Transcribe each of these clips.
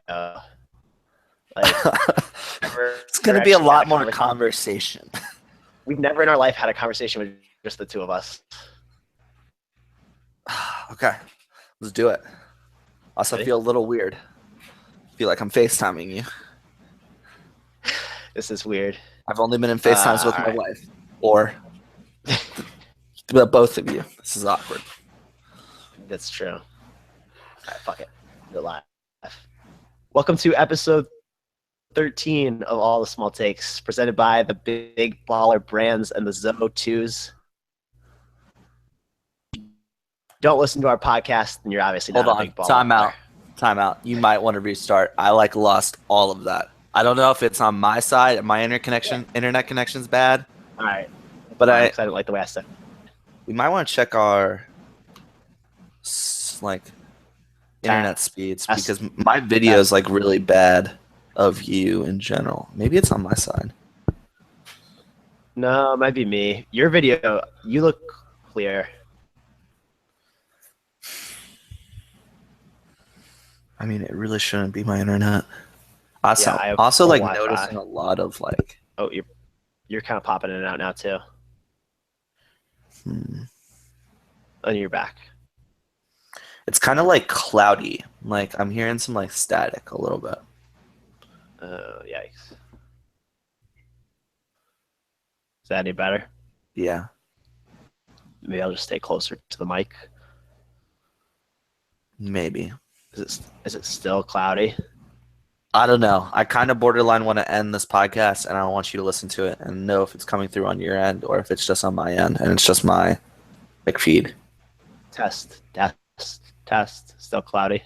go. Like, It's going to be a lot more conversation. We've never in our life had a conversation with just the two of us. Okay, let's do it. Also Ready? feel a little weird. Feel like I'm FaceTiming you. This is weird. I've only been in FaceTimes with my wife. Or both of you. This is awkward. That's true. All right, fuck it. We're live. Welcome to episode 13 of All the Small Takes, presented by the Big Baller Brands and the Zo2s. Don't listen to our podcast, then you're obviously not a big baller. Time out. You might want to restart. I lost all of that. I don't know if it's on my side. My internet connection's bad. All right. But I didn't like the way I said. We might want to check our internet speeds because my video is really bad of you in general. Maybe it's on my side. No, it might be me. Your video, you look clear. I mean, it really shouldn't be my internet. Also, noticing a lot of Oh, you're kind of popping in and out now too. And you're back. It's kind of cloudy. I'm hearing some static a little bit. Oh, yikes. Is that any better? Yeah. Maybe I'll just stay closer to the mic. Maybe. Is it still cloudy? I don't know. I kind of borderline want to end this podcast, and I want you to listen to it and know if it's coming through on your end or if it's just on my end, and it's just my feed. Test. Still cloudy.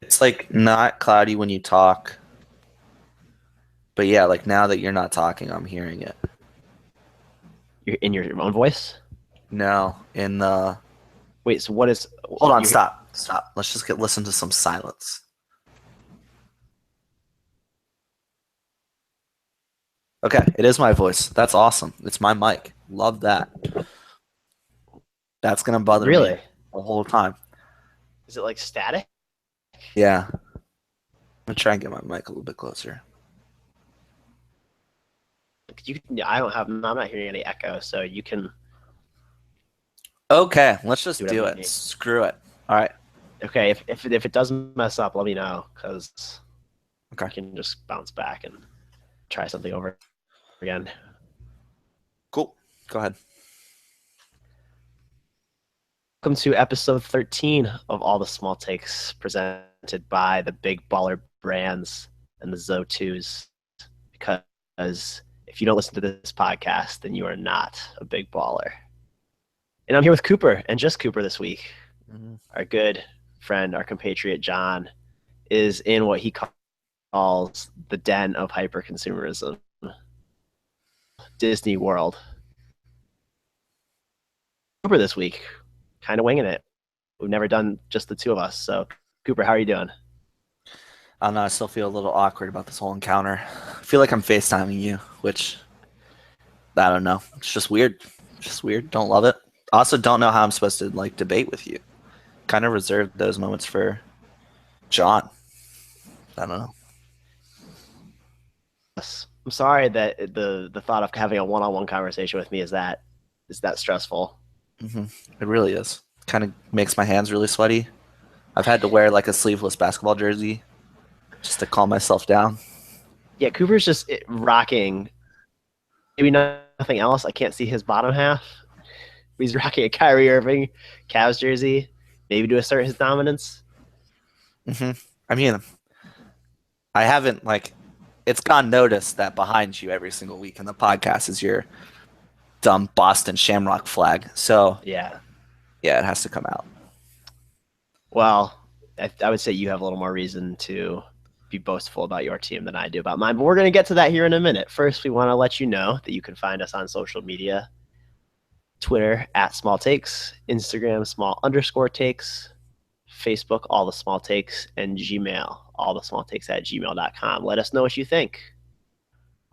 It's not cloudy when you talk, but yeah, now that you're not talking, I'm hearing it. You're in your own voice? No, in the. Wait. So what is? Hold on. Stop. Let's just listen to some silence. Okay, it is my voice. That's awesome. It's my mic. Love that. That's gonna bother me the whole time. Is it static? Yeah. I'm gonna try and get my mic a little bit closer. I'm not hearing any echo, so you can. Okay, let's just do it. Screw it. All right. Okay, if it doesn't mess up, let me know, because I can just bounce back and try something over again. Cool. Go ahead. Welcome to episode 13 of All the Small Takes, presented by the Big Baller Brands and the Zo2s. Because if you don't listen to this podcast, then you are not a big baller. And I'm here with Cooper, and just Cooper this week. Mm-hmm. Our good friend, our compatriot John, is in what he calls the den of hyperconsumerism, Disney World. Cooper this week, kind of winging it. We've never done just the two of us. So, Cooper, how are you doing? I don't know. I still feel a little awkward about this whole encounter. I feel like I'm FaceTiming you, which I don't know. It's just weird. Don't love it. Also, don't know how I'm supposed to debate with you. Kind of reserved those moments for John. I don't know. I'm sorry that the thought of having a one-on-one conversation with me is that stressful. Mm-hmm. It really is. Kind of makes my hands really sweaty. I've had to wear a sleeveless basketball jersey just to calm myself down. Yeah, Cooper's just rocking. Maybe nothing else. I can't see his bottom half. He's rocking a Kyrie Irving Cavs jersey, maybe to assert his dominance. Mm-hmm. I mean, I haven't it's gone noticed that behind you every single week in the podcast is your dumb Boston Shamrock flag. So yeah, it has to come out. Well, I would say you have a little more reason to be boastful about your team than I do about mine, but we're going to get to that here in a minute. First, we want to let you know that you can find us on social media. Twitter @smalltakes, Instagram _takes, Facebook All the Small Takes, and Gmail allthesmalltakes@gmail.com. Let us know what you think.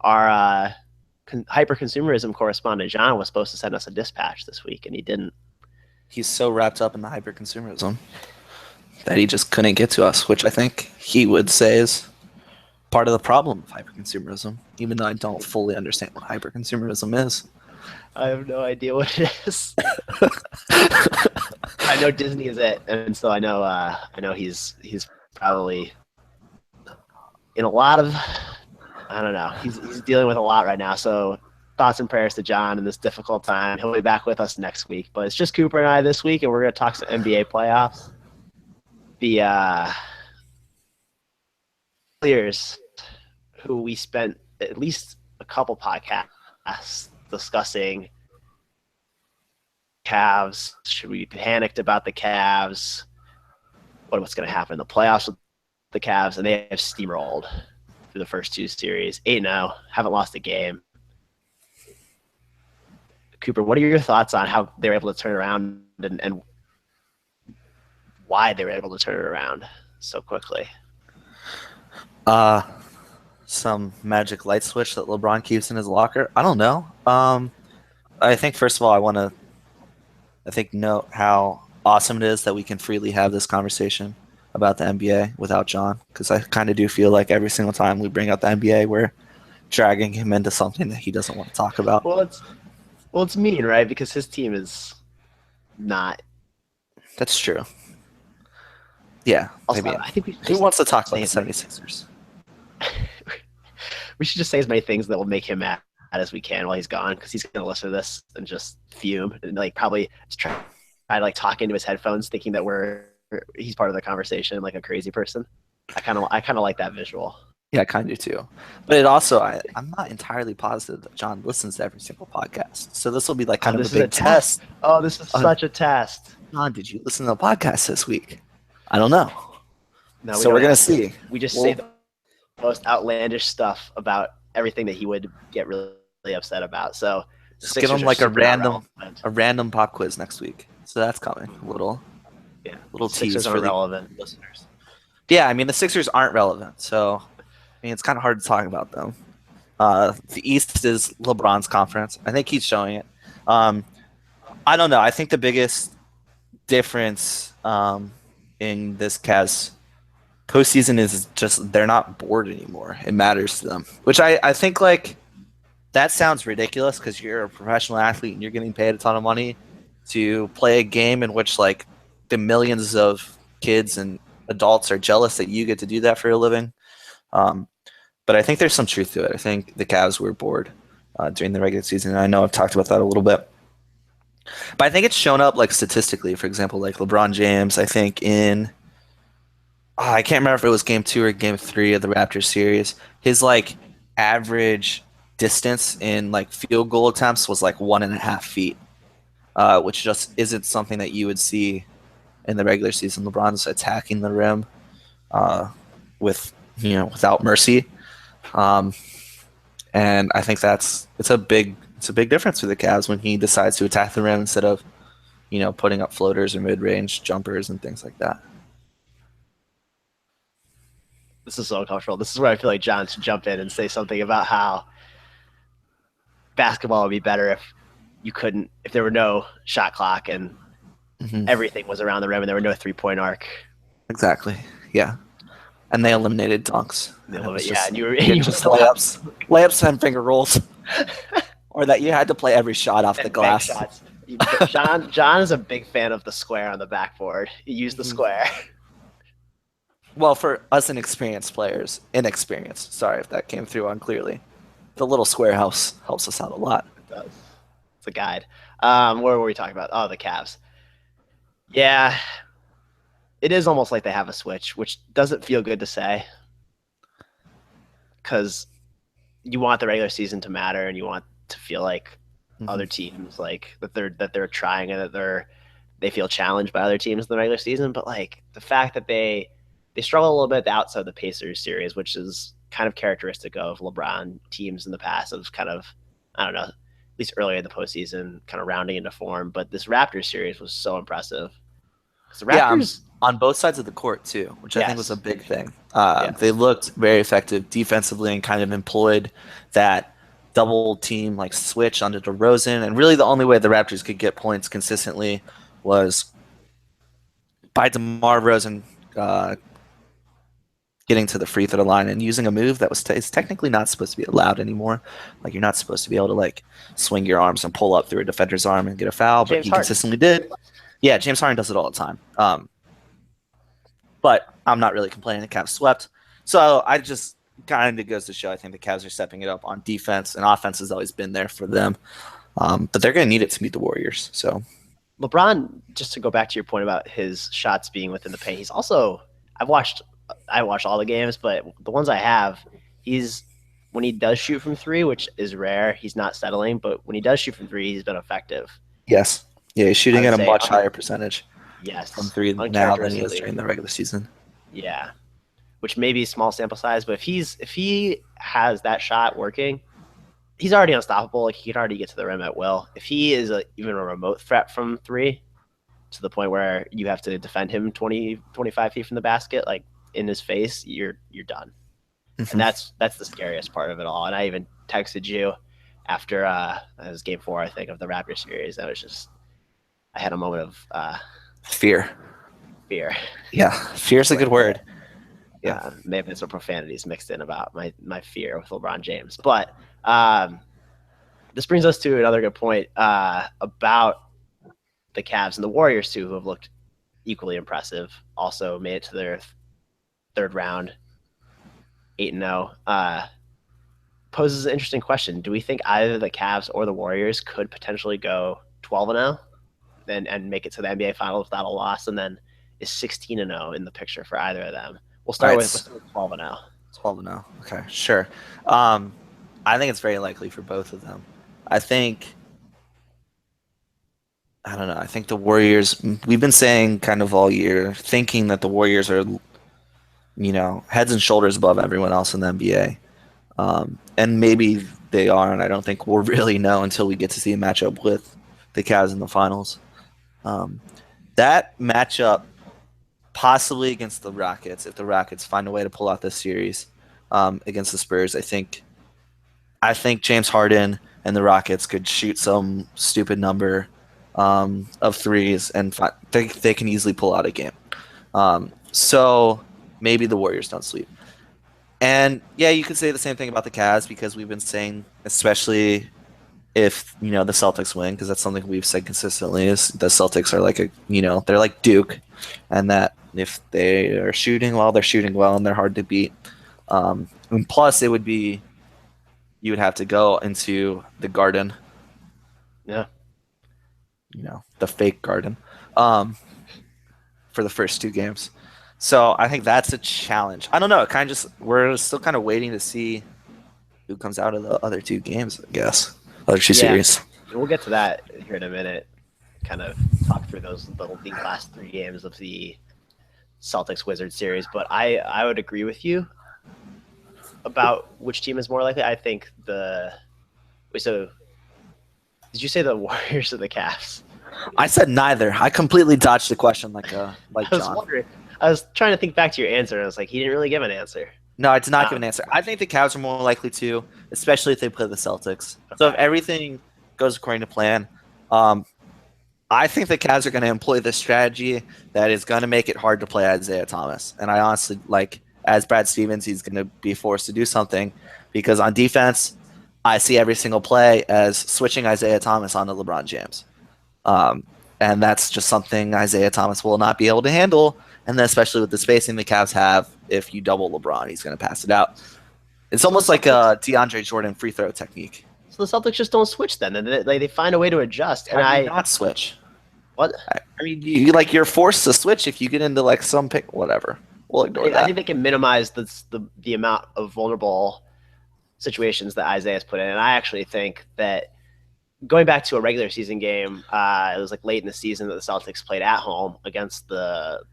Our hyperconsumerism correspondent John was supposed to send us a dispatch this week, and he didn't. He's so wrapped up in the hyperconsumerism. that he just couldn't get to us, which I think he would say is part of the problem of hyperconsumerism, even though I don't fully understand what hyperconsumerism is. I have no idea what it is. I know Disney is it, and so I know he's probably in a lot of I don't know. He's dealing with a lot right now. So thoughts and prayers to John in this difficult time. He'll be back with us next week. But it's just Cooper and I this week, and we're going to talk some NBA playoffs. The players who we spent at least a couple podcasts discussing Cavs. Should we be panicked about the Cavs? What's going to happen in the playoffs with the Cavs? And they have steamrolled through the first two series. 8-0, haven't lost a game. Cooper, what are your thoughts on how they were able to turn around and why they were able to turn it around so quickly? Some magic light switch that LeBron keeps in his locker. I don't know. I think first of all, I think note how awesome it is that we can freely have this conversation about the NBA without John, because I kind of do feel like every single time we bring up the NBA, we're dragging him into something that he doesn't want to talk about. Well, it's mean, right? Because his team is not. That's true. Yeah. Also, maybe. I think who wants to talk about the 76ers? We should just say as many things that will make him mad as we can while he's gone, because he's going to listen to this and just fume and like probably try to like talk into his headphones, thinking that he's part of the conversation like a crazy person. I kind of like that visual. Yeah, I kind of do too. But it also, I'm not entirely positive that John listens to every single podcast. So this will be like kind of a big test. Oh, this is such a test. John, did you listen to the podcast this week? I don't know. No, so we're going to see. We just say the most outlandish stuff about everything that he would get really upset about. So just give him like a random pop quiz next week. So that's coming. A little tease for the listeners. Yeah, I mean the Sixers aren't relevant, so I mean it's kind of hard to talk about them. The East is LeBron's conference. I think he's showing it. I don't know. I think the biggest difference in this Cavs postseason is just they're not bored anymore. It matters to them, which I think like that sounds ridiculous because you're a professional athlete and you're getting paid a ton of money to play a game in which like the millions of kids and adults are jealous that you get to do that for a living. But I think there's some truth to it. I think the Cavs were bored during the regular season. And I know I've talked about that a little bit. But I think it's shown up like statistically. For example, like LeBron James, I think in I can't remember if it was game 2 or game 3 of the Raptors series. His like average distance in like field goal attempts was like 1.5 feet, which just isn't something that you would see in the regular season. LeBron's attacking the rim without mercy, and I think it's a big difference for the Cavs when he decides to attack the rim instead of putting up floaters or mid-range jumpers and things like that. This is so uncomfortable. This is where I feel like John should jump in and say something about how basketball would be better if there were no shot clock and everything was around the rim and there were no 3-point arc. Exactly. Yeah. And they eliminated dunks. And you were just layups and finger rolls, or that you had to play every shot off the glass. John is a big fan of the square on the backboard. He used the square. Well, for us inexperienced players, sorry if that came through unclearly, the little square house helps us out a lot. It does. It's a guide. What were we talking about? Oh, the Cavs. Yeah. It is almost like they have a switch, which doesn't feel good to say, because you want the regular season to matter and you want to feel like other teams like that they're trying and that they feel challenged by other teams in the regular season. But like the fact that they struggle a little bit outside the Pacers series, which is kind of characteristic of LeBron teams in the past, of kind of, I don't know, at least earlier in the postseason, kind of rounding into form. But this Raptors series was so impressive. The Raptors, on both sides of the court too, which I think was a big thing. They looked very effective defensively and kind of employed that double team like switch onto DeRozan. And really the only way the Raptors could get points consistently was by DeMar DeRozan uh, getting to the free throw line and using a move that is technically not supposed to be allowed anymore. Like you're not supposed to be able to like swing your arms and pull up through a defender's arm and get a foul, but James he Harden. consistently did. Yeah, James Harden does it all the time. But I'm not really complaining. The Cavs swept, so I just kind of goes to show I think the Cavs are stepping it up on defense, and offense has always been there for them. But they're going to need it to meet the Warriors. So LeBron, just to go back to your point about his shots being within the paint, he's also I watched all the games, but the ones I have, he's when he does shoot from three, which is rare, he's not settling, but when he does shoot from three, he's been effective. yes, yeah, he's I shooting would at a say much higher percentage from yes, three now than he is uncharacteristically, during the regular season. yeah. Which may be small sample size, but if he has that shot working, he's already unstoppable. Like he can already get to the rim at will. If he is even a remote threat from three, to the point where you have to defend him 20, 25 feet from the basket, like in his face, you're done. And Mm-hmm. that's the scariest part of it all. And I even texted you after it was game four, I think, of the Raptors series. I was just I had a moment of Fear. fear. Yeah, fear's a good word. Yeah. Maybe some profanities mixed in about my fear with LeBron James. But um, this brings us to another good point about the Cavs and the Warriors too, who have looked equally impressive. Also made it to their third round, 8-0. Poses an interesting question. Do we think either the Cavs or the Warriors could potentially go 12-0 and make it to the NBA Finals without a loss? And then is 16-0 in the picture for either of them? We'll All start right. with 12-0. 12-0. Okay, sure. Um, I think it's very likely for both of them. I think I don't know. I think the Warriors. We've been saying kind of all year, thinking that the Warriors are, heads and shoulders above everyone else in the NBA. And maybe they are, and I don't think we'll really know until we get to see a matchup with the Cavs in the finals. Um, that matchup, possibly against the Rockets, if the Rockets find a way to pull out this series against the Spurs, I think James Harden and the Rockets could shoot some stupid number of threes, and they can easily pull out a game. So maybe the Warriors don't sleep. And yeah, you could say the same thing about the Cavs because we've been saying, especially if the Celtics win, because that's something we've said consistently is the Celtics are like they're like Duke, and that if they are shooting well, they're shooting well, and they're hard to beat. And plus, you would have to go into the Garden, Yeah. the fake Garden, um, for the first two games. So I think that's a challenge. I don't know. It kind of just we're still kind of waiting to see who comes out of the other two games. I guess other two Yeah. series. We'll get to that here in a minute. Kind of talk through the last three games of the Celtics Wizards series. But I would agree with you about which team is more likely. I think so did you say the Warriors or the Cavs? I said neither. I completely dodged the question like I was John. wondering. I was trying to think back to your answer, and I was like, he didn't really give an answer. No, I did not give an Um, answer. I think the Cavs are more likely to, especially if they play the Celtics. So if okay. everything goes according to plan, um, I think the Cavs are going to employ this strategy that is going to make it hard to play Isaiah Thomas. And I honestly as Brad Stevens, he's going to be forced to do something because on defense, I see every single play as switching Isaiah Thomas onto LeBron James. Um, and that's just something Isaiah Thomas will not be able to handle. And then especially with the spacing the Cavs have, if you double LeBron, he's going to pass it out. It's So the almost like Celtics, a DeAndre Jordan free throw technique. so the Celtics just don't switch then, and they find a way to adjust. And How do you not switch? what I mean, you're forced to switch if you get into like some pick, whatever. We'll ignore I think that. they can minimize the amount of vulnerable situations that Isaiah's put in. And I actually think that going back to a regular season game, it was like late in the season that the Celtics played at home against the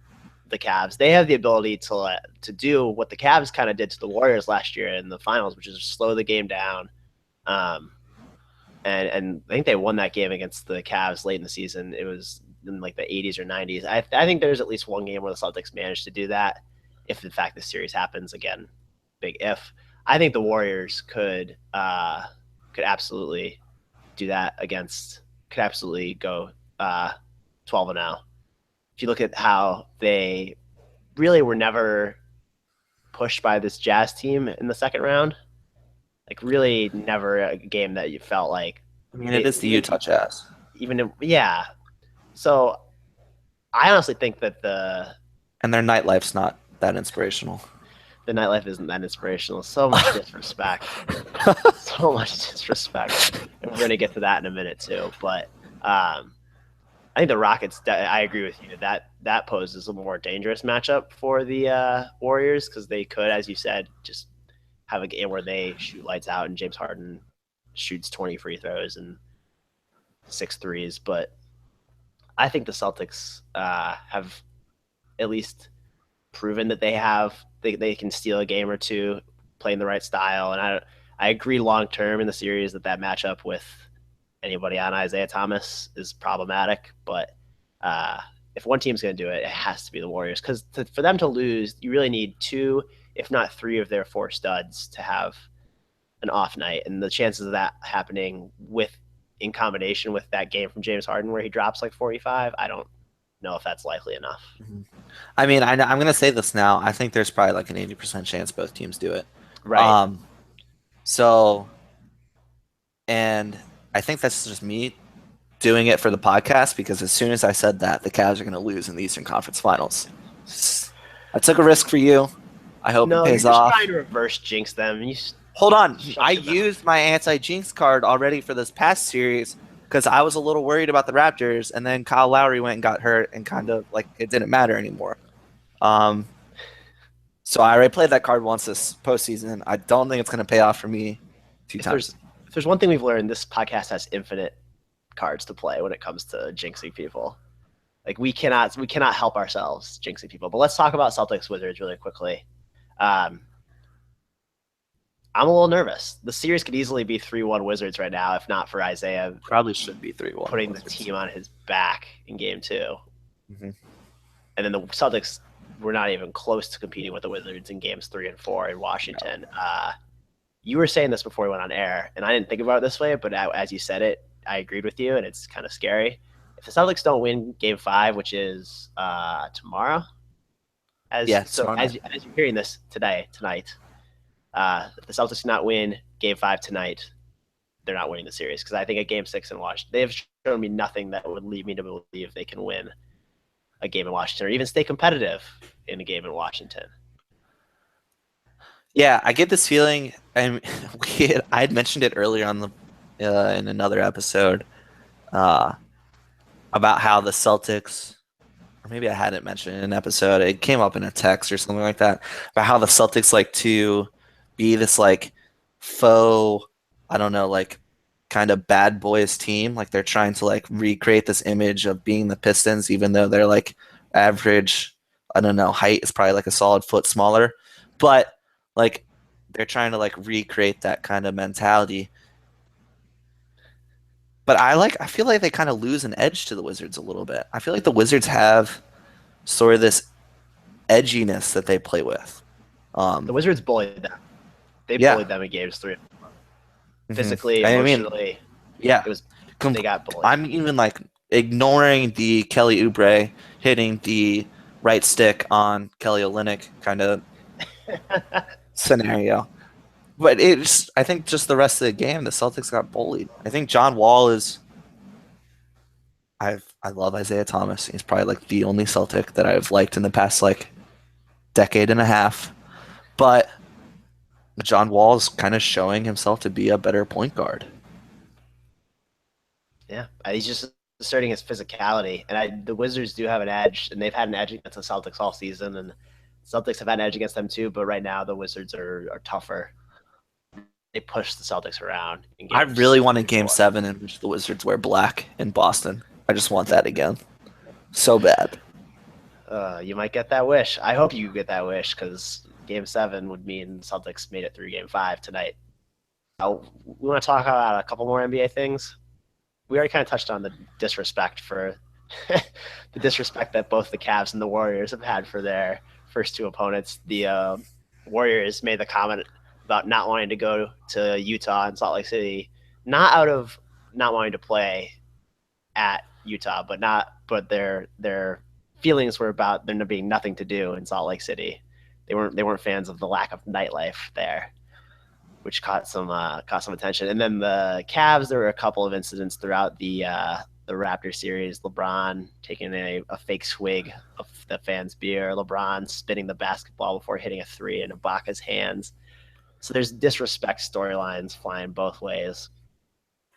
Cavs. They have the ability to do what the Cavs kind of did to the Warriors last year in the finals, which is slow the game down. Um, and I think they won that game against the Cavs late in the season. It was in like the 80s or 90s. I think there's at least one game where the Celtics managed to do that. If in fact the series happens again, big if. I think the Warriors could absolutely do that against. Could absolutely go 12-0. If you look at how they really were never pushed by this Jazz team in the second round. Like really, never a game that you felt like I mean, it they is the Utah Jazz, yeah. So I honestly think that and their nightlife's not that inspirational. the nightlife isn't that inspirational. So much disrespect, so much disrespect, and we're gonna get to that in a minute too. But I think the Rockets. I agree with you that that poses a more dangerous matchup for the Warriors because they could, as you said, just have a game where they shoot lights out and James Harden shoots 20 free throws and six threes. But I think the Celtics have at least proven that they can steal a game or two, playing the right style. And I agree long term in the series that matchup with anybody on Isaiah Thomas is problematic. But if one team's going to do it, it has to be the Warriors because for them to lose, you really need two, if not three, of their four studs to have an off night, and the chances of that happening with in combination with that game from James Harden where he drops like 45, I don't know if that's likely enough. I mean, I'm going to say this now. I think there's probably like an 80% chance both teams do it. Right. So, and I think that's just me doing it for the podcast because as soon as I said that, the Cavs are going to lose in the Eastern Conference Finals. I took a risk for you. I hope it No, you're pays just off. trying to reverse jinx them. Hold on. I used my anti-jinx card already for this past series because I was a little worried about the Raptors, and then Kyle Lowry went and got hurt, and kind of like it didn't matter anymore. So I already played that card once this postseason. I don't think it's going to pay off for me two times. If there's one thing we've learned, this podcast has infinite cards to play when it comes to jinxing people. Like we cannot help ourselves jinxing people. But let's talk about Celtics Wizards really quickly. I'm a little nervous. The series could easily be 3-1 Wizards right now, if not for Isaiah Probably should be 3-1. putting the team on his back in game 2. Mm-hmm. And then the Celtics were not even close to competing with the Wizards in games 3 and 4 in Washington. You were saying this before we went on air, and I didn't think about it this way, but as you said it, I agreed with you, and it's kind of scary. If the Celtics don't win game 5, which is tomorrow, as you're hearing this tonight, if the Celtics do not win game 5 tonight, they're not winning the series because I think at game 6 in Washington, they have shown me nothing that would lead me to believe they can win a game in Washington or even stay competitive in a game in Washington. Yeah, I get this feeling, and I had mentioned it earlier on the in another episode about how the Celtics, or maybe I hadn't mentioned it in an episode. It came up in a text or something like that about how the Celtics like to be this like faux, I don't know, like kind of bad boys team. Like they're trying to like recreate this image of being the Pistons, even though they're like average. I don't know, height is probably like a solid foot smaller, but like they're trying to like recreate that kind of mentality. But I feel like they kind of lose an edge to the Wizards a little bit. I feel like the Wizards have sort of this edginess that they play with. The Wizards bullied them. They bullied them in games 3. Physically, emotionally. Yeah. It was they got bullied. I'm even like ignoring the Kelly Oubre hitting the right stick on Kelly Olynyk kind of scenario. But I think just the rest of the game, the Celtics got bullied. I think John Wall is. I love Isaiah Thomas. He's probably like the only Celtic that I've liked in the past like decade and a half. But John Wall is kind of showing himself to be a better point guard. Yeah, he's just asserting his physicality, and the Wizards do have an edge, and they've had an edge against the Celtics all season, and Celtics have had an edge against them too. But right now, the Wizards are tougher. They push the Celtics around. I really wanted Game 7 in which the Wizards wear black in Boston. I just want that again, so bad. You might get that wish. I hope you get that wish because Game 7 would mean Celtics made it through Game 5 tonight. We want to talk about a couple more NBA things. We already kind of touched on the disrespect that both the Cavs and the Warriors have had for their first two opponents. The Warriors made the comment about not wanting to go to Utah and Salt Lake City, not out of not wanting to play at Utah, but their feelings were about there being nothing to do in Salt Lake City. They weren't fans of the lack of nightlife there, which caught some attention. And then the Cavs, there were a couple of incidents throughout the Raptor series. LeBron taking a fake swig of the fans' beer. LeBron spinning the basketball before hitting a three in Ibaka's hands. So there's disrespect storylines flying both ways.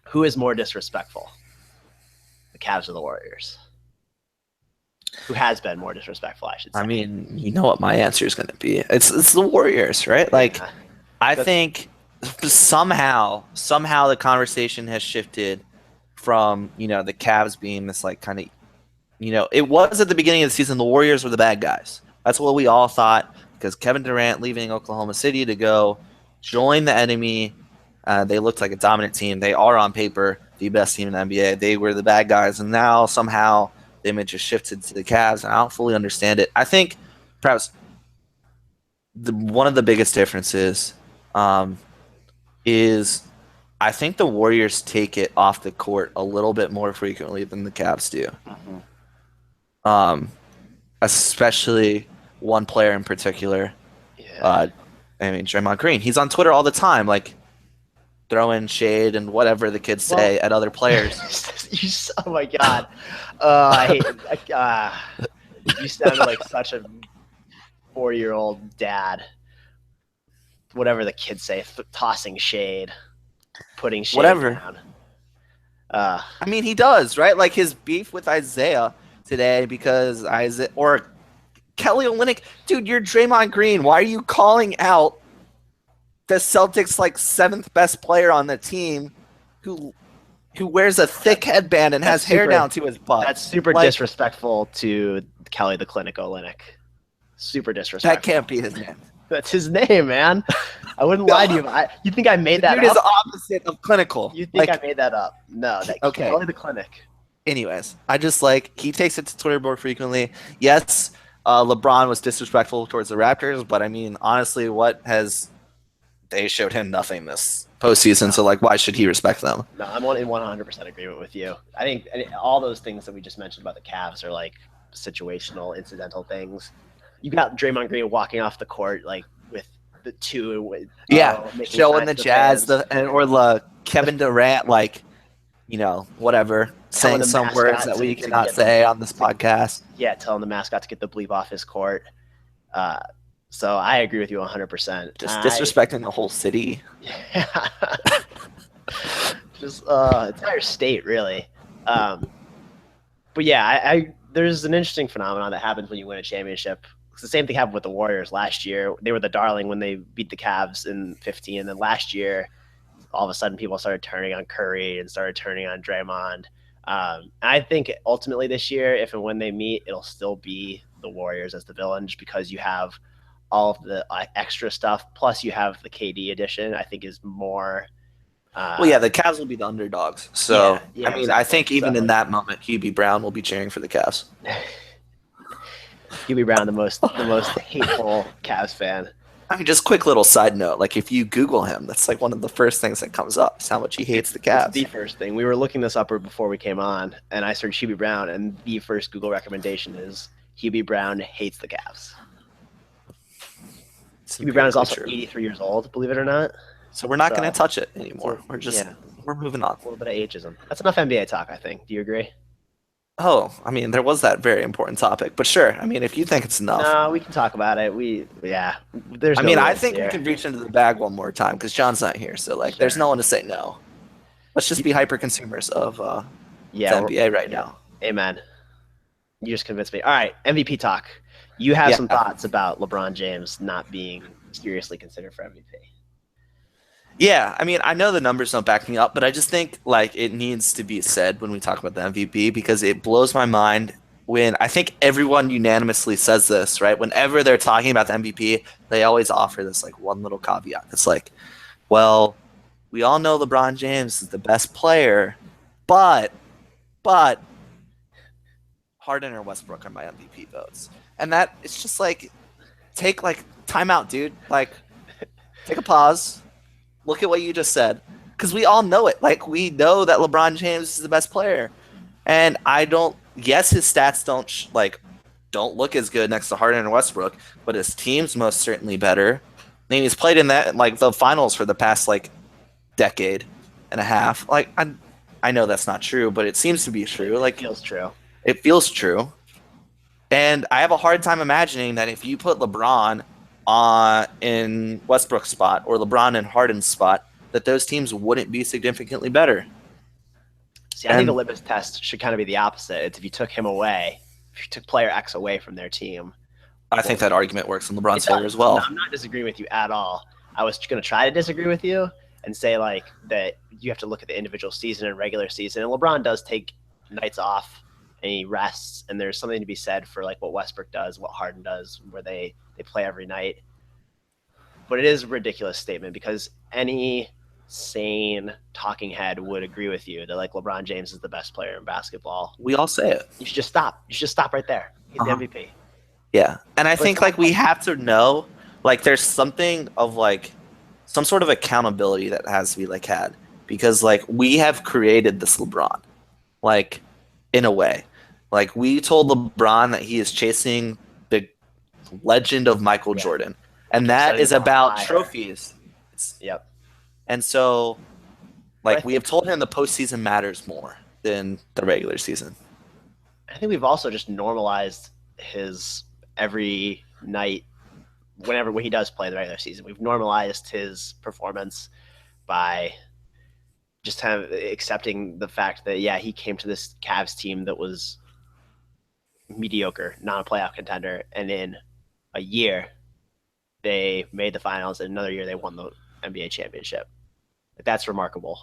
Who is more disrespectful? The Cavs or the Warriors? Who has been more disrespectful, I should say. I mean, you know what my answer is going to be. It's the Warriors, right? Like, Yeah. I think somehow the conversation has shifted from, the Cavs being this like kind of, it was at the beginning of the season the Warriors were the bad guys. That's what we all thought, because Kevin Durant leaving Oklahoma City to go join the enemy. They looked like a dominant team. They are on paper the best team in the NBA. They were the bad guys, and now somehow the image has shifted to the Cavs, and I don't fully understand it. I think perhaps one of the biggest differences is I think the Warriors take it off the court a little bit more frequently than the Cavs do. Especially one player in particular. Yeah. I mean, Draymond Green. He's on Twitter all the time, like throwing shade and whatever the kids say at other players. Oh my god, I hate. You sounded like such a 4-year-old dad. Whatever the kids say, tossing shade, putting shade down. I mean, he does, right? Like his beef with Isaiah today because Isaiah or Kelly Olynyk, dude, you're Draymond Green. Why are you calling out the Celtics like 7th best player on the team who wears a thick headband and has hair down to his butt? That's super disrespectful to Kelly the Clinic Olynyk. Super disrespectful. That can't be his name. That's his name, man. I wouldn't lie to you. You think I made that dude up? Dude is the opposite of clinical. You think I made that up? No. Okay. Kelly the Clinic. Anyways, I just he takes it to Twitter more frequently. Yes, LeBron was disrespectful towards the Raptors, but I mean, honestly, they showed him nothing this postseason, so why should he respect them? No, I'm in 100% agreement with you. I think all those things that we just mentioned about the Cavs are like situational, incidental things. You got Draymond Green walking off the court with the two, showing the Jazz or the Kevin Durant whatever, saying some words that we cannot say on this podcast. Yeah, telling the mascot to get the bleep off his court. So I agree with you 100%. Just disrespecting the whole city. Yeah. Just entire state, really. But yeah, there's an interesting phenomenon that happens when you win a championship. It's the same thing happened with the Warriors last year. They were the darling when they beat the Cavs in 15, and then last year, all of a sudden, people started turning on Curry and started turning on Draymond. I think ultimately this year, if and when they meet, it'll still be the Warriors as the villain, just because you have all of the extra stuff, plus you have the KD edition. I think is more. The Cavs will be the underdogs. So exactly. I think even in that moment, Hubie Brown will be cheering for the Cavs. Hubie Brown, the most hateful Cavs fan. I mean, just quick little side note. If you Google him, that's one of the first things that comes up is how much he hates the Cavs. It's the first thing. We were looking this up before we came on, and I searched Hubie Brown, and the first Google recommendation is Hubie Brown hates the Cavs. Hubie Brown is also 83 years old, believe it or not. So we're not going to touch it anymore. We're moving on. A little bit of ageism. That's enough NBA talk, I think. Do you agree? Oh, I mean, there was that very important topic, but sure. I mean, if you think it's enough. No, we can talk about it. I think we can reach into the bag one more time because John's not here. So, there's no one to say no. Let's just be hyper consumers of the NBA right now. Amen. You just convinced me. All right, MVP talk. You have some thoughts about LeBron James not being seriously considered for MVP. Yeah, I mean, I know the numbers don't back me up, but I just think it needs to be said when we talk about the MVP because it blows my mind when I think everyone unanimously says this, right? Whenever they're talking about the MVP, they always offer this one little caveat. It's well, we all know LeBron James is the best player, but Harden or Westbrook are my MVP votes. And that it's just take time out, dude. Take a pause. Look at what you just said. Because we all know it. We know that LeBron James is the best player. And his stats don't, don't look as good next to Harden and Westbrook, but his team's most certainly better. I mean, he's played in that like the finals for the past like decade and a half. Like I know that's not true, but it seems to be true. It Like feels true. it feels true. And I have a hard time imagining that if you put LeBron in Westbrook's spot or LeBron in Harden's spot, that those teams wouldn't be significantly better. See, I think the And litmus test should kind of be the opposite. It's if you took him away, if you took player X away from their team, I what think would that you do? argument works in LeBron's It favor as does. well. I'm not disagreeing with you at all. I was going to try to disagree with you and say like that you have to look at the individual season and regular season. And LeBron does take nights off and he rests. And there's something to be said for like what Westbrook does, what Harden does, where they play every night. But it is a ridiculous statement because any sane talking head would agree with you that like LeBron James is the best player in basketball. We all say it. You should just stop. You should just stop right there. He's the MVP. Yeah. And I think like we have to know like there's something of like some sort of accountability that has to be like had because like we have created this LeBron like in a way. Like we told LeBron that he is chasing the legend of Michael Jordan. And that is about trophies. Yep. And so like we have told him the postseason matters more than the regular season. I think we've also just normalized his every night when he does play the regular season. We've normalized his performance by just kind of accepting the fact that he came to this Cavs team that was mediocre, not a playoff contender, and in a year they made the finals, and another year they won the NBA championship. Like, that's remarkable.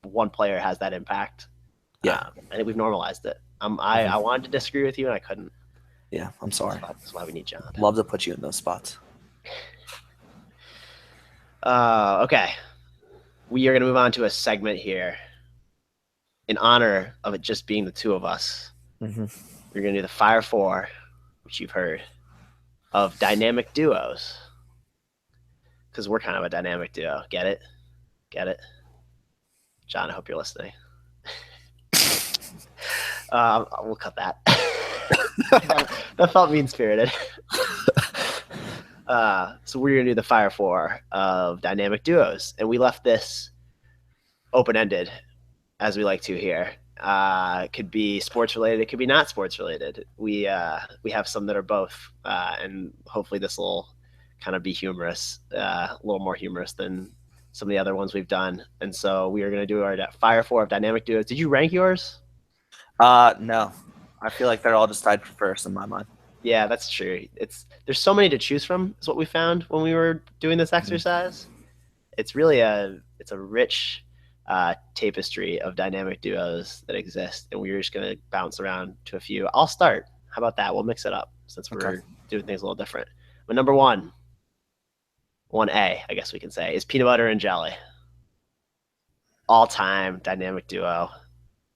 One player has that impact. Yeah, I think we've normalized it. I wanted to disagree with you, and I couldn't. Yeah, I'm sorry. That's why we need John. Love to put you in those spots. Okay. We are going to move on to a segment here in honor of it just being the two of us. Mm-hmm. We're going to do the Fire Four, which you've heard, of dynamic duos. Because we're kind of a dynamic duo. Get it? Get it? John, I hope you're listening. We'll cut that. That felt mean-spirited. So we're going to do the Fire Four of dynamic duos. And we left this open-ended, as we like to here. It could be sports-related. It could be not sports-related. We have some that are both. And hopefully this will kind of be humorous, a little more humorous than some of the other ones we've done. And so we are going to do our Fire Four of dynamic duos. Did you rank yours? No. I feel like they're all just tied for first in my mind. Yeah, that's true. There's so many to choose from is what we found when we were doing this exercise. It's really a rich tapestry of dynamic duos that exist, and we're just going to bounce around to a few. I'll start. How about that? We'll mix it up since we're doing things a little different. But number 1A, I guess we can say, is peanut butter and jelly. All-time dynamic duo.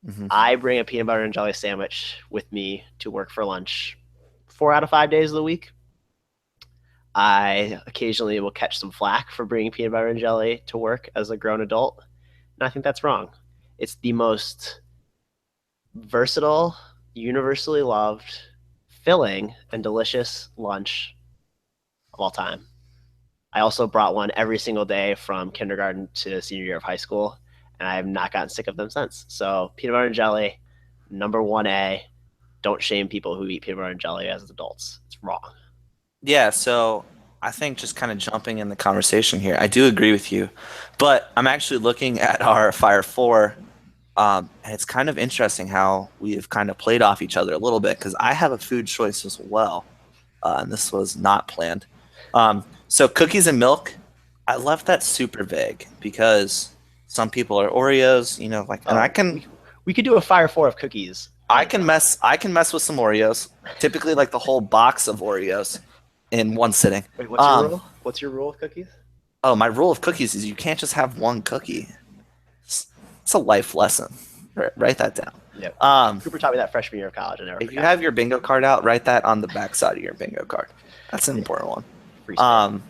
Mm-hmm. I bring a peanut butter and jelly sandwich with me to work for lunch 4 out of 5 days of the week. I occasionally will catch some flack for bringing peanut butter and jelly to work as a grown adult, and I think that's wrong. It's the most versatile, universally loved, filling, and delicious lunch of all time. I also brought one every single day from kindergarten to senior year of high school, and I have not gotten sick of them since. So peanut butter and jelly, number 1A. Don't shame people who eat peanut butter and jelly as adults. It's wrong. Yeah, so I think just kind of jumping in the conversation here, I do agree with you. But I'm actually looking at our Fire Four, and it's kind of interesting how we've kind of played off each other a little bit because I have a food choice as well, and this was not planned. So cookies and milk, I left that super vague because some people are Oreos, and I can. We could do a Fire Four of cookies. I can mess with some Oreos. Typically, like the whole box of Oreos in one sitting. Wait, what's your rule? What's your rule of cookies? Oh, my rule of cookies is you can't just have one cookie. It's a life lesson. Write that down. Yep. Cooper taught me that freshman year of college. If you have your bingo card out, write that on the back side of your bingo card. That's an important one.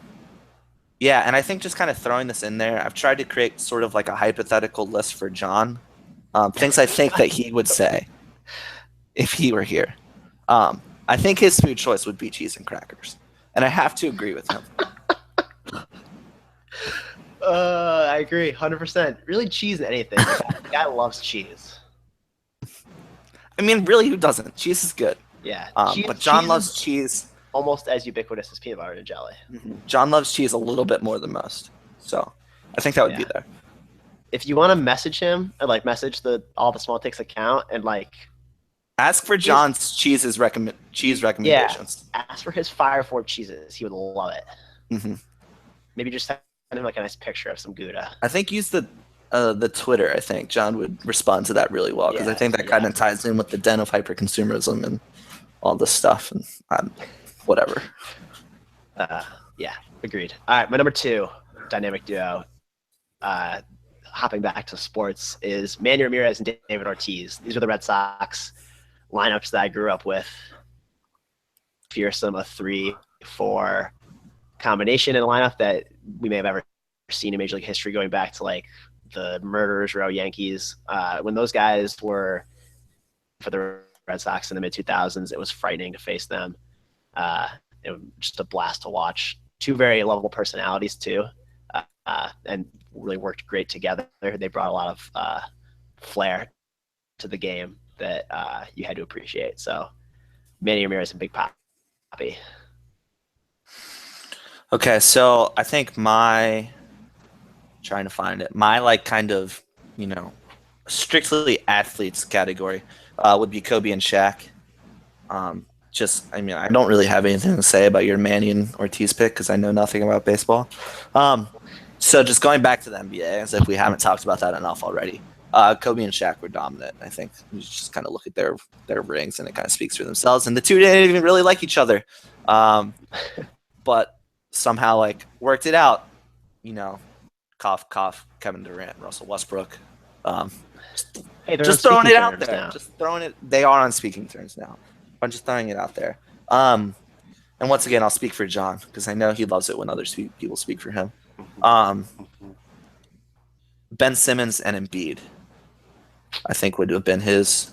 Yeah, and I think just kind of throwing this in there, I've tried to create sort of like a hypothetical list for John. Things I think that he would say if he were here. I think his food choice would be cheese and crackers, and I have to agree with him. I agree, 100%. Really, cheese and anything. The guy loves cheese. I mean, really, who doesn't? Cheese is good. Yeah, But John cheese loves is cheese. almost as ubiquitous as peanut butter and jelly. John loves cheese a little bit more than most. So I think that would be Yeah. there. If you want to message him or like message the all the small takes account and like Ask for John's cheese yeah, recommendations. ask for his fire fork cheeses. He would love it. Mm-hmm. Maybe just send him like a nice picture of some Gouda. I think use the Twitter. I think John would respond to that really well because I think that kind of ties in with the den of hyperconsumerism and all this stuff and whatever. Yeah, agreed. All right, my number 2 dynamic duo, hopping back to sports, is Manny Ramirez and David Ortiz. These are the Red Sox lineups that I grew up with. Fearsome, a 3-4 combination in a lineup that we may have ever seen in Major League history, going back to like the Murderers Row Yankees. When those guys were for the Red Sox in the mid 2000s, it was frightening to face them. It was just a blast to watch. Two very lovable personalities too, and really worked great together. They brought a lot of flair to the game that you had to appreciate. So Manny Ramirez and Big Papi. Okay, so I think trying to find it, my like kind of, strictly athletes category would be Kobe and Shaq. I mean, I don't really have anything to say about your Manny and Ortiz pick because I know nothing about baseball. So just going back to the NBA, as if we haven't talked about that enough already. Kobe and Shaq were dominant. I think you just kind of look at their rings and it kind of speaks for themselves. And the two didn't even really like each other, but somehow like worked it out. Cough, cough. Kevin Durant, Russell Westbrook. Hey, just throwing it out there. Now. Just throwing it. They are on speaking terms now. I'm just throwing it out there. And once again, I'll speak for John because I know he loves it when other people speak for him. Ben Simmons and Embiid, I think, would have been his,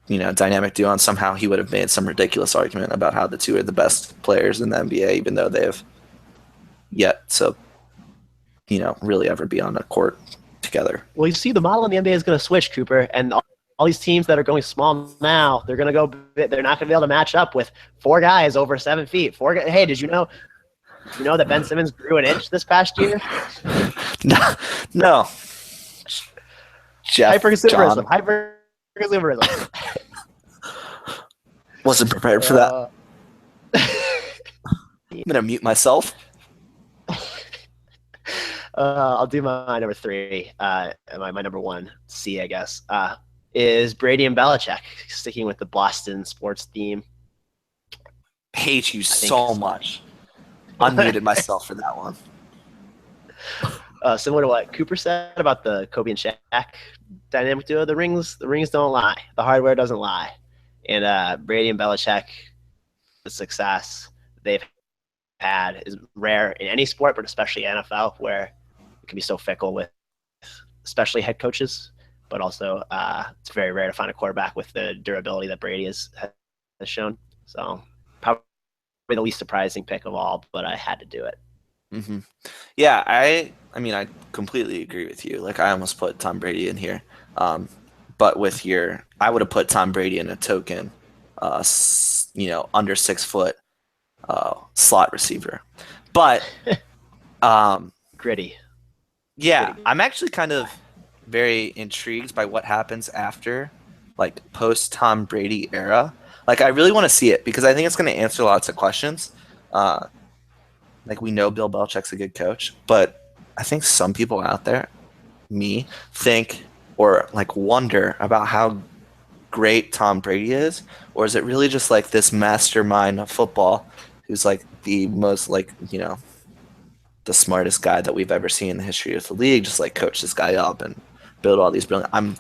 dynamic duo. And somehow he would have made some ridiculous argument about how the two are the best players in the NBA, even though they have yet to, really ever be on a court together. Well, you see, the model in the NBA is going to switch, Cooper, and all these teams that are going small now, they're going to go. They're not going to be able to match up with 4 guys over 7 feet. Hey, did you know that Ben Simmons grew an inch this past year? No. Hyperconsumerism. Hyperconsumerism. Wasn't prepared for that. I'm going to mute myself. I'll do my number 3. My number 1, C, I guess, is Brady and Belichick, sticking with the Boston sports theme. Hate you so much. Unmuted myself for that one. Similar to what Cooper said about the Kobe and Shaq dynamic duo, the rings don't lie. The hardware doesn't lie. And Brady and Belichick, the success they've had is rare in any sport, but especially NFL, where it can be so fickle with especially head coaches, but also it's very rare to find a quarterback with the durability that Brady has shown. So probably the least surprising pick of all, but I had to do it. Mm-hmm. Yeah, I mean, I completely agree with you. Like, I almost put Tom Brady in here, but I would have put Tom Brady in a token, under 6 foot slot receiver. But gritty. Yeah, I'm actually kind of very intrigued by what happens after, like, post Tom Brady era. Like, I really want to see it because I think it's going to answer lots of questions. Like, we know Bill Belichick's a good coach, but I think some people out there, me, think or like wonder about how great Tom Brady is, or is it really just like this mastermind of football who's like the most like, the smartest guy that we've ever seen in the history of the league, just like coach this guy up and build all these brilliant.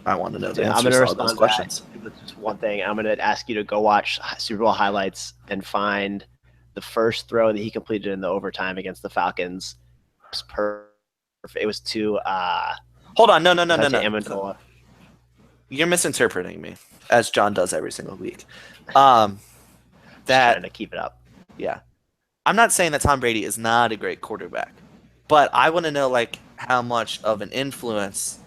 I want to know the answers to all those questions. Just one thing, I'm going to ask you to go watch Super Bowl highlights and find the first throw that he completed in the overtime against the Falcons. It was perfect. It was to hold on, no. you're misinterpreting me, as John does every single week. Um, Just trying that to keep it up. yeah, I'm not saying that Tom Brady is not a great quarterback, but I want to know like how much of an influence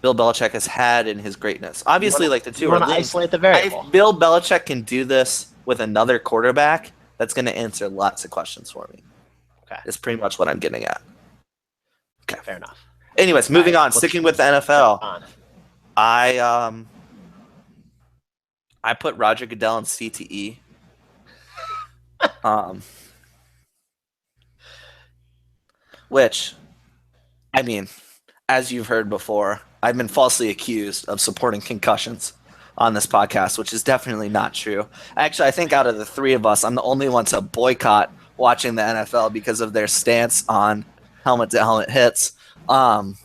Bill Belichick has had in his greatness. You want Obviously, to like the you two are want to linked. isolate the variable. If Bill Belichick can do this with another quarterback, that's going to answer lots of questions for me. Okay. Is pretty much what I'm getting at. Okay. Okay. Fair enough. Anyways, All moving right. on. Let's Sticking with the jump NFL, on. I I put Roger Goodell in CTE. Um, which I mean, as you've heard before, I've been falsely accused of supporting concussions on this podcast, which is definitely not true. Actually, I think out of the three of us, I'm the only one to boycott watching the NFL because of their stance on helmet to helmet hits. Um,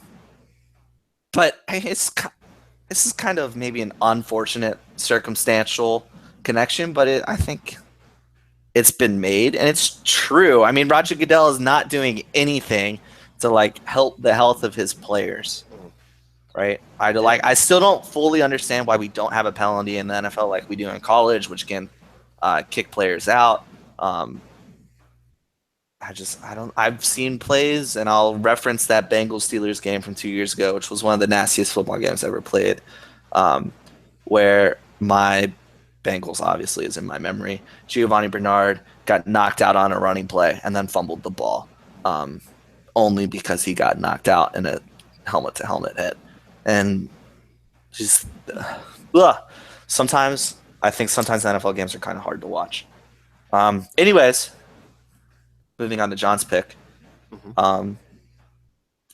but this is kind of maybe an unfortunate circumstantial connection, but I think it's been made and it's true. I mean, Roger Goodell is not doing anything to like help the health of his players, right? I still don't fully understand why we don't have a penalty in the NFL like we do in college, which can kick players out. I don't. I've seen plays, and I'll reference that Bengals Steelers game from 2 years ago, which was one of the nastiest football games I ever played, um, where my Bengals obviously is in my memory. Giovanni Bernard got knocked out on a running play and then fumbled the ball, um, only because he got knocked out in a helmet to helmet hit, and just ugh. Sometimes I think sometimes the NFL games are kind of hard to watch. Anyways, moving on to John's pick. Mhm. Um,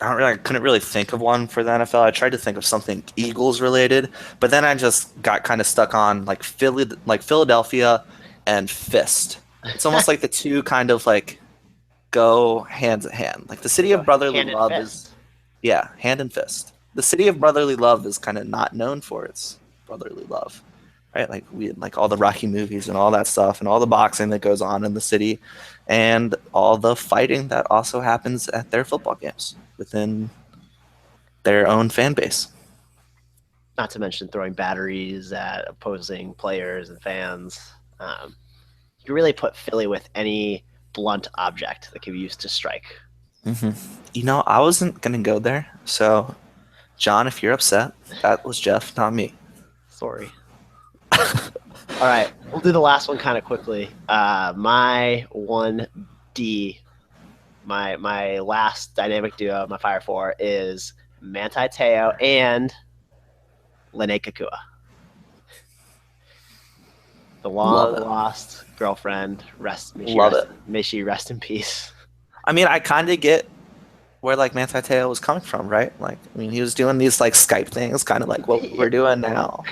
I couldn't really think of one for the NFL. I tried to think of something Eagles related, but then I just got kind of stuck on like Philadelphia and Fist. It's almost like the two kind of like go hands in hand. Like the city Go of brotherly hand in love is, fist. yeah, hand and fist. The city of brotherly love is kind of not known for its brotherly love, right? Like we like all the Rocky movies and all that stuff, and all the boxing that goes on in the city, and all the fighting that also happens at their football games within their own fan base. Not to mention throwing batteries at opposing players and fans. You can really put Philly with any blunt object that can be used to strike. Mm-hmm. You know, I wasn't gonna go there, so John, if you're upset, that was Jeff, not me. Sorry. All right, we'll do the last one kind of quickly. My 1D, my last dynamic duo, my Fire Four is Manti Te'o and Lene Kakua, the Love long it. lost girlfriend. Love it. May she rest in peace. I mean, I kind of get where like Manti Te'o was coming from, right? Like, I mean, he was doing these like Skype things, kind of like what we're doing now.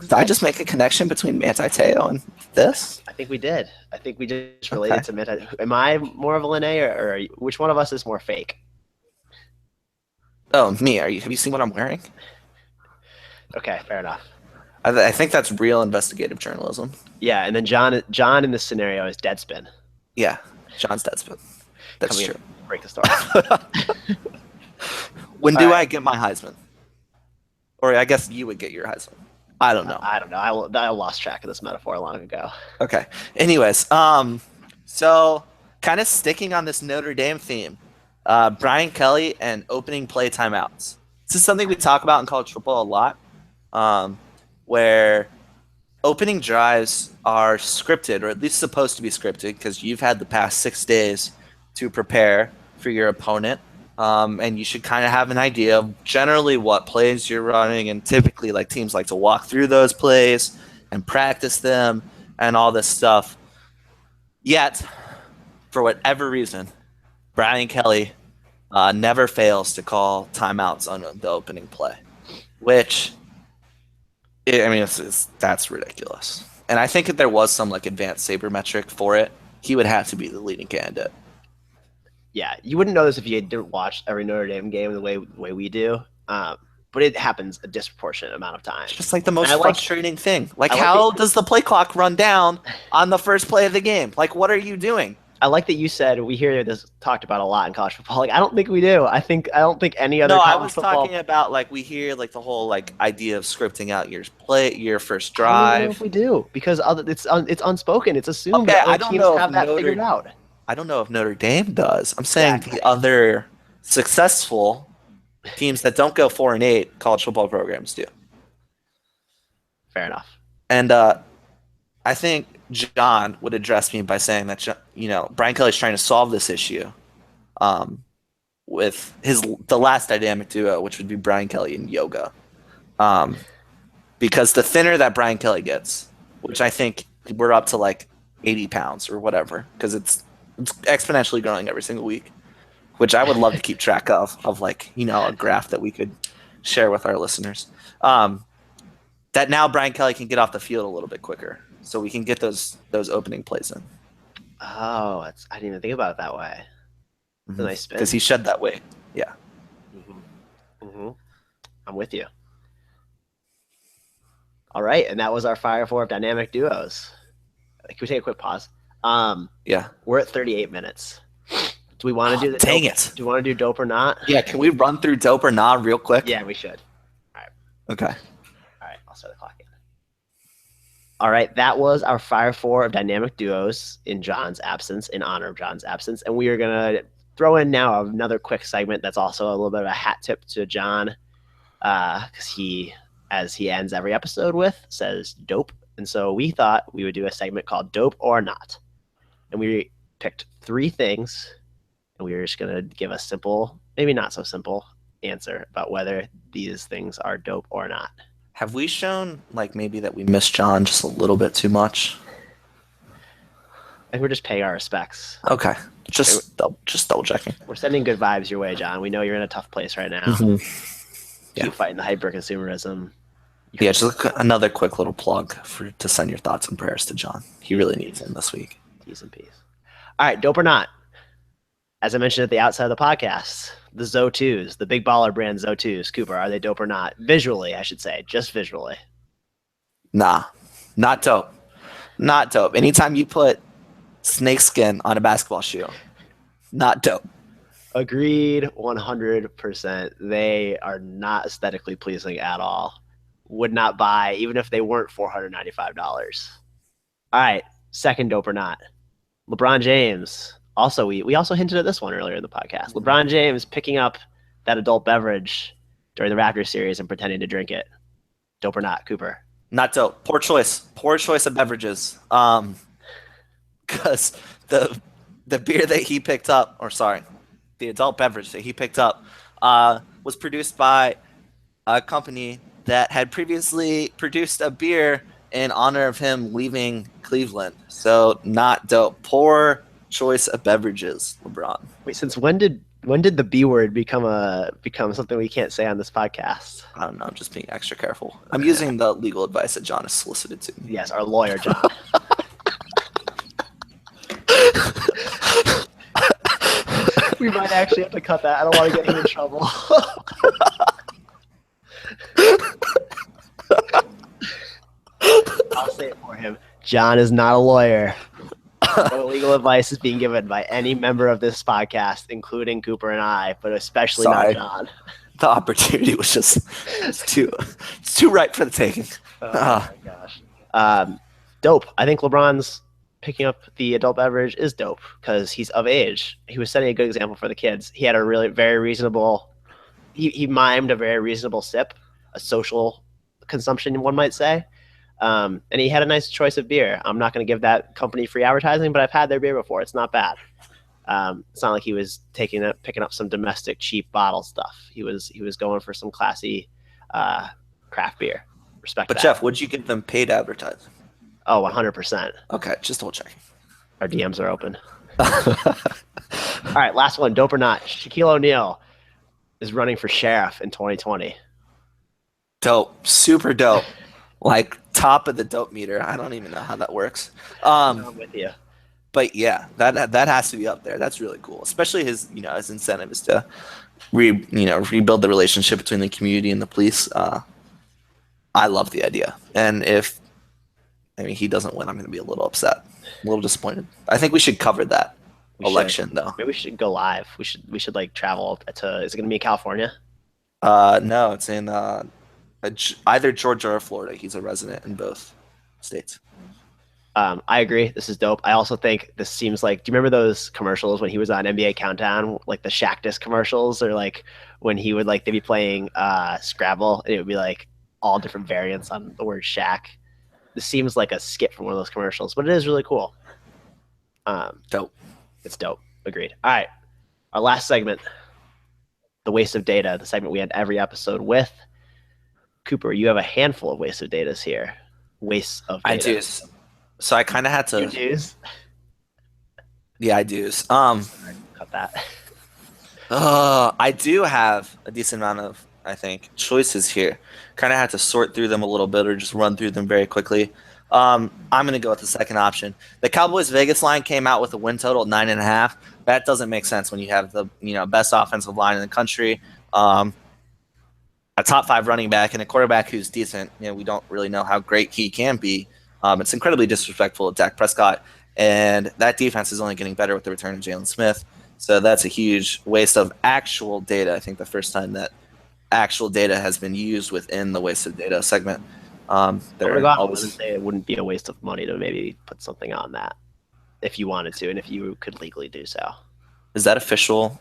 Did I just make a connection between Manti Te'o and this? I think we did. I think we just Okay. related to Manti. Am I more of a Lene, or which one of us is more fake? Oh, me? Are you? Have you seen what I'm wearing? Okay, fair enough. I think that's real investigative journalism. Yeah, and then John in this scenario is Deadspin. Yeah, John's Deadspin. That's Coming true. in, break the story. When All do right. I get my Heisman? Or I guess you would get your Heisman. I don't know. I don't know. I lost track of this metaphor long ago. Okay. Anyways, so kind of sticking on this Notre Dame theme, Brian Kelly and opening play timeouts. This is something we talk about in college football a lot, where opening drives are scripted, or at least supposed to be scripted, because you've had the past 6 days to prepare for your opponent. And you should kind of have an idea of generally what plays you're running, and typically like teams like to walk through those plays and practice them and all this stuff. Yet, for whatever reason, Brian Kelly never fails to call timeouts on the opening play, which I mean, that's ridiculous. And I think if there was some like advanced sabermetric for it, he would have to be the leading candidate. Yeah, you wouldn't know this if you didn't watch every Notre Dame game the way we do. But it happens a disproportionate amount of times. It's just like the most frustrating thing. Like, I like how does the play clock run down on the first play of the game? Like, what are you doing? I like that you said we hear this talked about a lot in college football. Like I don't think we do. I don't think any No, other I college was talking football. about like we hear like the whole like idea of scripting out your first I don't even know if drive. we do because it's unspoken. It's assumed Okay, that other teams have that figured out. I don't know if Notre Dame does. I'm saying Exactly. the other successful teams that don't go 4-8 college football programs do. Fair enough. And I think John would address me by saying that Brian Kelly's trying to solve this issue um, with the last dynamic duo, which would be Brian Kelly and Yoga. Um, because the thinner that Brian Kelly gets, which I think we're up to like 80 pounds or whatever, because it's exponentially growing every single week, which I would love to keep track of like a graph that we could share with our listeners. That now Brian Kelly can get off the field a little bit quicker, so we can get those opening plays in. Oh, I didn't even think about it that way. It's a nice spin. Because he shed that weight. Yeah. Mm-hmm. I'm with you. All right, and that was our Fire 4 of dynamic duos. Can we take a quick pause? Yeah. We're at 38 minutes. Do we want to do the dang dope? it. Do you want to do dope or not? Yeah, can we run through dope or not real quick? Yeah, we should. All right. Okay. All right, I'll start the clock in. All right, that was our Fire 4 of dynamic duos in John's absence, in honor of John's absence. And we are going to throw in now another quick segment that's also a little bit of a hat tip to John, because he, as he ends every episode with, says dope. And so we thought we would do a segment called Dope or Not. And we picked 3 things, and we were just going to give a simple, maybe not so simple, answer about whether these things are dope or not. Have we shown like maybe that we miss John just a little bit too much? And we're just paying our respects. Okay. Just double checking. We're sending good vibes your way, John. We know you're in a tough place right now. Mm-hmm. Keep fighting the hyper consumerism. Yeah, just another quick little plug to send your thoughts and prayers to John. He really needs them this week. Peace and peace. All right, dope or not? As I mentioned at the outset of the podcast, the Zo2s, the big baller brand Zo2s, Cooper, are they dope or not? Visually, I should say, just visually. Nah, not dope. Not dope. Anytime you put snakeskin on a basketball shoe, not dope. Agreed, 100%. They are not aesthetically pleasing at all. Would not buy, even if they weren't $495. All right, second dope or not? LeBron James. Also, we also hinted at this one earlier in the podcast. LeBron James picking up that adult beverage during the Raptors series and pretending to drink it. Dope or not, Cooper? Not dope. Poor choice. Poor choice of beverages. Because the beer that he picked up, or sorry, the adult beverage that he picked up, was produced by a company that had previously produced a beer in honor of him leaving Cleveland. So not dope. Poor choice of beverages, LeBron. Wait, since when did the B word become something we can't say on this podcast? I don't know. I'm just being extra careful. I'm using the legal advice that John has solicited to me. Yes, our lawyer, John. We might actually have to cut that. I don't want to get him in trouble. I'll say it for him. John is not a lawyer. No legal advice is being given by any member of this podcast, including Cooper and I, but especially not John. The opportunity was just it's too ripe for the taking. Oh my gosh. Dope. I think LeBron's picking up the adult beverage is dope because he's of age. He was setting a good example for the kids. He had a really very reasonable. He mimed a very reasonable sip, a social consumption, one might say. And he had a nice choice of beer. I'm not going to give that company free advertising, but I've had their beer before. It's not bad. It's not like he was picking up some domestic cheap bottle stuff. He was going for some classy craft beer. Respect But that. Jeff, would you give them paid advertising? Oh, 100%. Okay, just double checking. Our DMs are open. All right, last one. Dope or not? Shaquille O'Neal is running for sheriff in 2020. Dope. Super dope. Like top of the dope meter. I don't even know how that works. I'm with you. But yeah, that has to be up there. That's really cool. Especially his incentive is to rebuild the relationship between the community and the police. I love the idea. And if he doesn't win, I'm going to be a little upset, a little disappointed. I think we should cover that We should. election though. Maybe we should go live. We should like travel to. Is it gonna be in California? No, it's in either Georgia or Florida. He's a resident in both states. I agree. This is dope. I also think this seems like. Do you remember those commercials when he was on NBA Countdown, like the Shaq Disc commercials, or like when he would like they'd be playing Scrabble and it would be like all different variants on the word Shaq. This seems like a skit from one of those commercials, but it is really cool. Dope. It's dope. Agreed. All right, our last segment, the waste of data, the segment we end every episode with. Cooper, you have a handful of waste of datas here. Wastes of I data. do. So I kind of had You to. Jews. Yeah, I do. Cut that. I do have a decent amount of, I think, choices here. Kind of had to sort through them a little bit or just run through them very quickly. I'm going to go with the second option. The Cowboys Vegas line came out with a win total of 9.5. That doesn't make sense when you have the best offensive line in the country, a top 5 running back, and a quarterback who's decent. We don't really know how great he can be. It's incredibly disrespectful of Dak Prescott, and that defense is only getting better with the return of Jalen Smith. So that's a huge waste of actual data. I think the first time that actual data has been used within the waste of data segment. I'm gonna go out on a limb and Always. say it wouldn't be a waste of money to maybe put something on that if you wanted to, and if you could legally do so. Is that official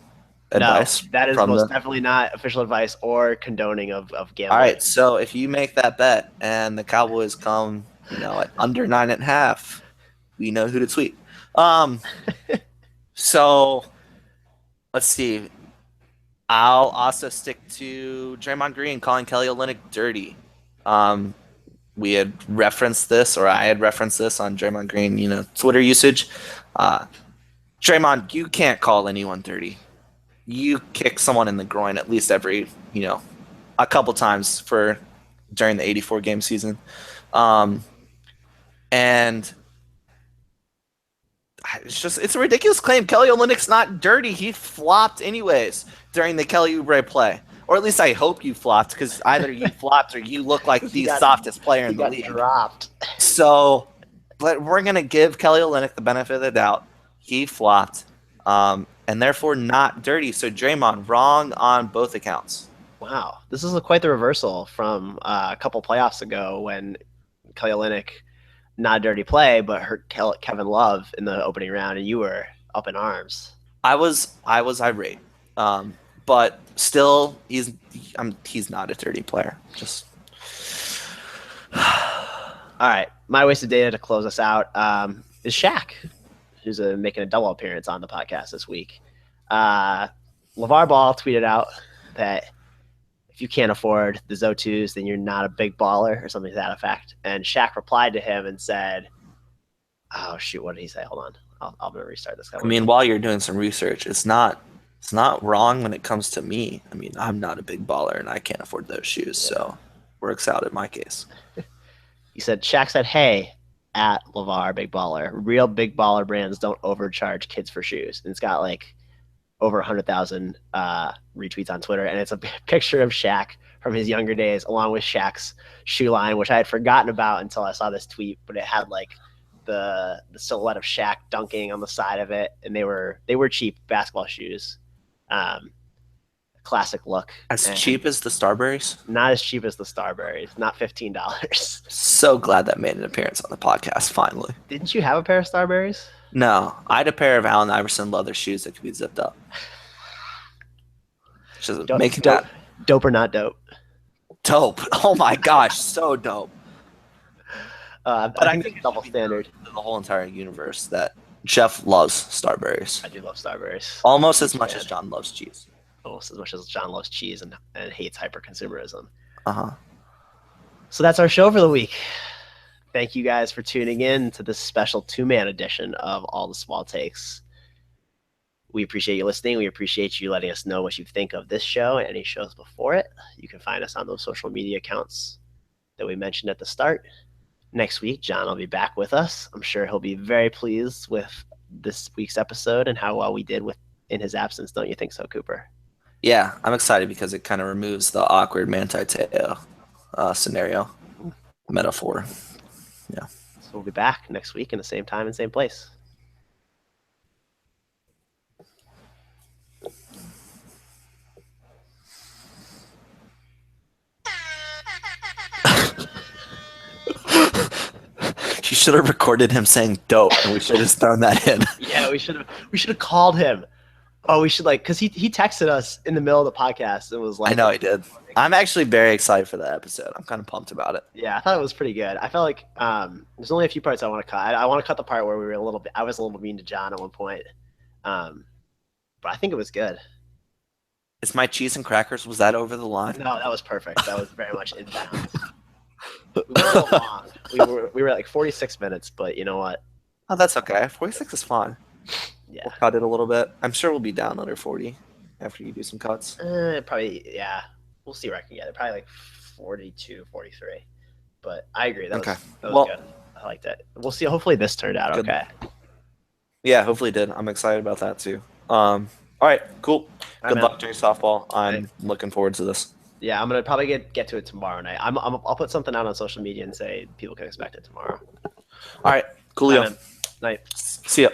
No, advice that is from most the? definitely not official advice or condoning of All gambling. right, so if you make that bet and the Cowboys come, at under 9.5, we know who to tweet. So let's see. I'll also stick to Draymond Green calling Kelly Olynyk dirty. Um, we had referenced this, or I had referenced this on Draymond Green, Twitter usage. Uh, Draymond, you can't call anyone dirty. You kick someone in the groin at least every, a couple times for during the 84 game season. Um, and it's a ridiculous claim. Kelly Olynyk's not dirty. He flopped anyways during the Kelly Oubre play. Or at least I hope you flopped, because either you flopped or you look like the softest player in the league. Dropped. So, but we're going to give Kelly Olynyk the benefit of the doubt. He flopped, and therefore not dirty. So Draymond, wrong on both accounts. Wow, this is quite the reversal from a couple playoffs ago when Kelly Olynyk, not a dirty play, but hurt Kevin Love in the opening round, and you were up in arms. I was irate, but still, he's not a dirty player. Just all right. My wasted data to close us out is Shaq, who's making a double appearance on the podcast this week. LeVar Ball tweeted out that if you can't afford the ZO2s, then you're not a big baller or something to that effect. And Shaq replied to him and said, oh, shoot, what did he say? Hold on. I'm going to restart this. I mean, while you're doing some research, it's not wrong when it comes to me. I mean, I'm not a big baller and I can't afford those shoes, so works out in my case. He said, Shaq said, hey, at LeVar, big baller, real big baller brands don't overcharge kids for shoes. And it's got like over 100,000 retweets on Twitter, and it's a picture of Shaq from his younger days, along with Shaq's shoe line, which I had forgotten about until I saw this tweet. But it had like the silhouette of Shaq dunking on the side of it, and they were cheap basketball shoes. Classic look. As cheap as the Starburys? Not as cheap as the Starburys. Not $15. So glad that made an appearance on the podcast finally. Didn't you have a pair of Starburys? No, I had a pair of Allen Iverson leather shoes that could be zipped up. Just making that dope or not dope. Dope. Oh my gosh, so dope. But I think it's double standard. The whole entire universe that Jeff loves Starburys. I do love Starburys. Almost as much as John loves cheese. Almost as much as John loves cheese and hates hyper-consumerism. Uh-huh. So that's our show for the week. Thank you guys for tuning in to this special 2-man edition of All the Small Takes. We appreciate you listening. We appreciate you letting us know what you think of this show and any shows before it. You can find us on those social media accounts that we mentioned at the start. Next week, John will be back with us. I'm sure he'll be very pleased with this week's episode and how well we did in his absence. Don't you think so, Cooper? Yeah, I'm excited because it kind of removes the awkward Manti Te'o scenario metaphor. Yeah. So we'll be back next week in the same time and same place. You should have recorded him saying dope, and we should have thrown that in. Yeah, we should have called him. Oh, we should because he texted us in the middle of the podcast and was like, I know he did. I'm actually very excited for that episode. I'm kind of pumped about it. Yeah, I thought it was pretty good. I felt like there's only a few parts I want to cut. I want to cut the part where I was a little mean to John at one point, but I think it was good. Is my cheese and crackers, was that over the line? No, that was perfect. That was very much in bounds. We were so long. We were like 46 minutes, but you know what? Oh, that's okay. 46 is fine. Yeah. We'll cut it a little bit. I'm sure we'll be down under 40 after you do some cuts. Probably, yeah. We'll see where I can get it. Probably like 42, 43. But I agree. That was good. I liked it. We'll see. Hopefully this turned out okay. Yeah, hopefully it did. I'm excited about that too. All right, cool. Good luck during softball. I'm looking forward to this. Yeah, I'm gonna probably get to it tomorrow night. I'll put something out on social media and say people can expect it tomorrow. All right, coolio. Night. See ya.